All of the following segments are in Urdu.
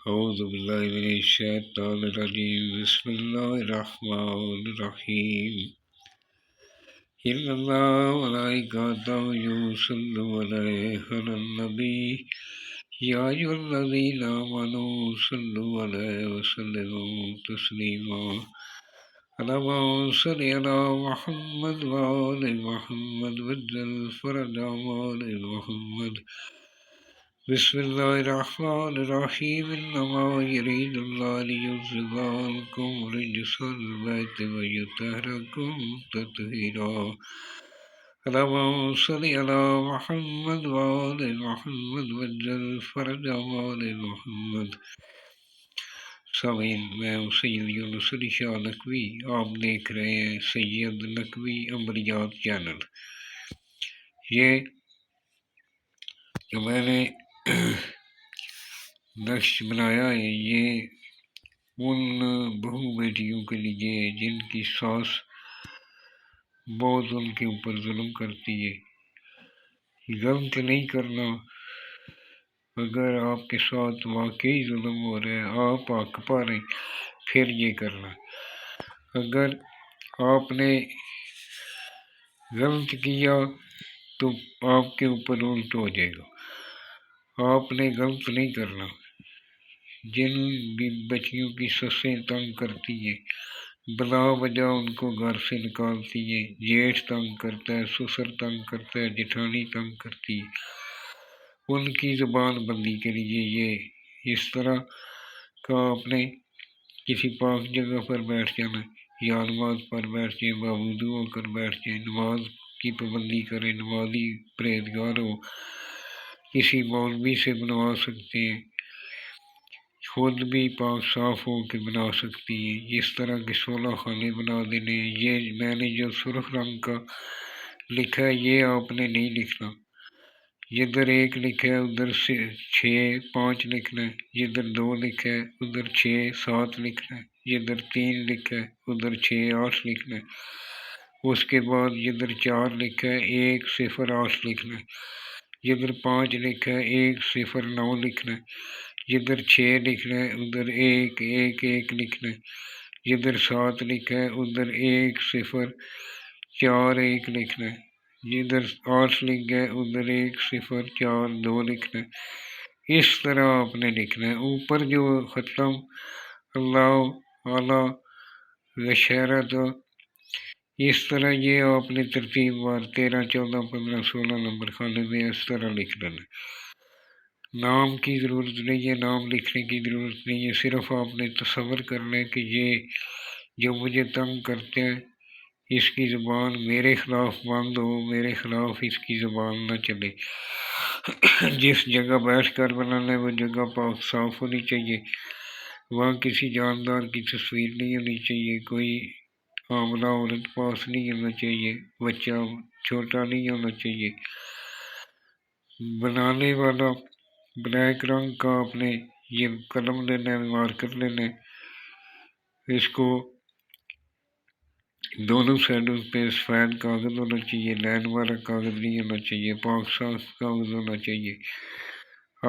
أعوذ بالله من الشيطان الرجيم بسم الله الرحمن الرحيم إن الله وملائكته يصلون على النبي يا أيها الذين آمنوا صلوا عليه وسلموا تسليما اللهم صل على محمد وآل محمد وجل فرج آل محمد بسم الله الرحمن الرحيم إنما يريد الله ليذهب عنكم رجس البيت ويطهركم تطهيرا اللهم صل على محمد وآل محمد وجل فرج آل محمد سامعین، میں ہوں سید یونس علی شاہ نقوی۔ آپ دیکھ رہے ہیں سید نقوی عملیات چینل۔ یہ جو میں نے نقش بنایا ہے، یہ ان بہو بیٹیوں کے لیے جن کی ساس بہت ان کے اوپر ظلم کرتی ہے۔ غلط نہیں کرنا، اگر آپ کے ساتھ واقعی ظلم ہو رہا ہے، آپ حق پا رہے ہیں، پھر یہ کرنا۔ اگر آپ نے غلط کیا تو آپ کے اوپر الٹ ہو جائے گا۔ آپ نے غلط نہیں کرنا۔ جن بھی بچیوں کی سسیں تنگ کرتی ہیں، بلا وجہ ان کو گھر سے نکالتی ہے، جیٹھ تنگ کرتا ہے، سسر تنگ کرتا ہے، جٹھانی تنگ کرتی ہے، ان کی زبان بندی کے لیے یہ اس طرح کا آپ نے کسی پاک جگہ پر بیٹھ جانا، یا نماز پر بیٹھ جائیں، باوضو ہو کر بیٹھ جائیں، نماز کی پابندی کریں، نمازی پرہیزگار ہو، کسی مولوی سے بنوا سکتے ہیں، خود بھی پاک صاف ہو کے بنا سکتی ہے۔ اس طرح کے 16 خانے بنا دینے۔ یہ میں نے جو سرخ رنگ کا لکھا ہے، یہ آپ نے نہیں لکھنا۔ جدھر 1 لکھا ہے ادھر سے 6 5 لکھنا ہے، جدھر 2 لکھا ہے ادھر 6 7 لکھنا ہے، جدھر 3 لکھا ہے ادھر 6 8 لکھنا ہے۔ اس کے بعد جدھر 4 لکھا ہے 1 0 8 لکھنا ہے، جدھر 5 لکھا ہے 1 0 9 لکھنا ہے، جدھر 6 لکھنا ہے ادھر 1 1 1 لکھنا ہے، جدھر 7 لکھا ہے ادھر 1 0 4 1 لکھنا ہے، جدھر 8 لکھا ہے ادھر 1 0 4 2 لکھنا ہے۔ اس طرح آپ نے لکھنا ہے۔ اوپر جو ختم اللہ اعلیٰ غشیرت، اس طرح یہ آپ نے ترتیب وار 13 14 15 16 نمبر خانے میں اس طرح لکھ لینا۔ نام کی ضرورت نہیں ہے، نام لکھنے کی ضرورت نہیں ہے، صرف آپ نے تصور کرنا ہے کہ یہ جو مجھے تنگ کرتے ہیں اس کی زبان میرے خلاف بند ہو، میرے خلاف اس کی زبان نہ چلے۔ جس جگہ بیٹھ کر بنانا ہے وہ جگہ پاک صاف ہونی چاہیے، وہاں کسی جاندار کی تصویر نہیں ہونی چاہیے، کوئی حاملہ عورت پاس نہیں ہونا چاہیے، بچہ چھوٹا نہیں ہونا چاہیے۔ بنانے والا بلیک رنگ کا آپ نے یہ قلم لینا ہے، مارکر لینا ہے، اس کو دونوں سائڈوں پہ سفید کاغذ ہونا چاہیے، لائن والا کاغذ نہیں ہونا چاہیے، پاک صاف کاغذ ہونا چاہیے۔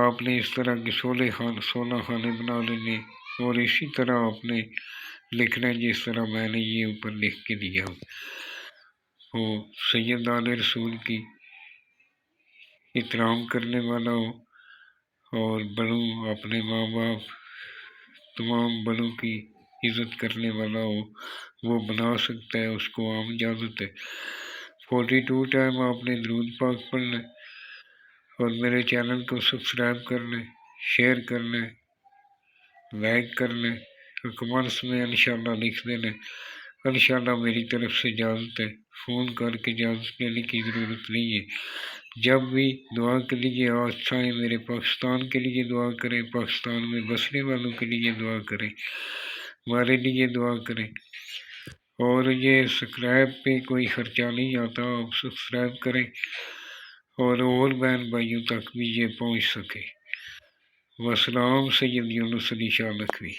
آپ نے اس طرح کے 16 خانے بنا لینے، اور اسی طرح آپ نے لکھنا ہے جس طرح میں نے یہ اوپر لکھ کے دیا ہوں۔ وہ سید آل رسول کی احترام کرنے والا ہو، اور بڑوں اپنے ماں باپ تمام بڑوں کی عزت کرنے والا ہو، وہ بنا سکتا ہے، اس کو عام اجازت ہے۔ 42 ٹائم آپ نے درود پاک پڑھنا ہے، اور میرے چینل کو سبسکرائب کرنا ہے، شیئر کرنا ہے، لائک کرنا ہے، کمنٹس میں انشاءاللہ لکھ دینا ہے۔ انشاءاللہ میری طرف سے اجازت ہے، فون کر کے اجازت لینے کی ضرورت نہیں ہے۔ جب بھی دعا کے لیے آج آئیں، میرے پاکستان کے لیے دعا کریں، پاکستان میں بسنے والوں کے لیے دعا کریں، ہمارے لیے دعا کریں۔ اور یہ سبسکرائب پہ کوئی خرچہ نہیں آتا، آپ سبسکرائب کریں اور بہن بھائیوں تک بھی یہ پہنچ سکے۔ والسلام، سید یونس علی شاہ نقوی۔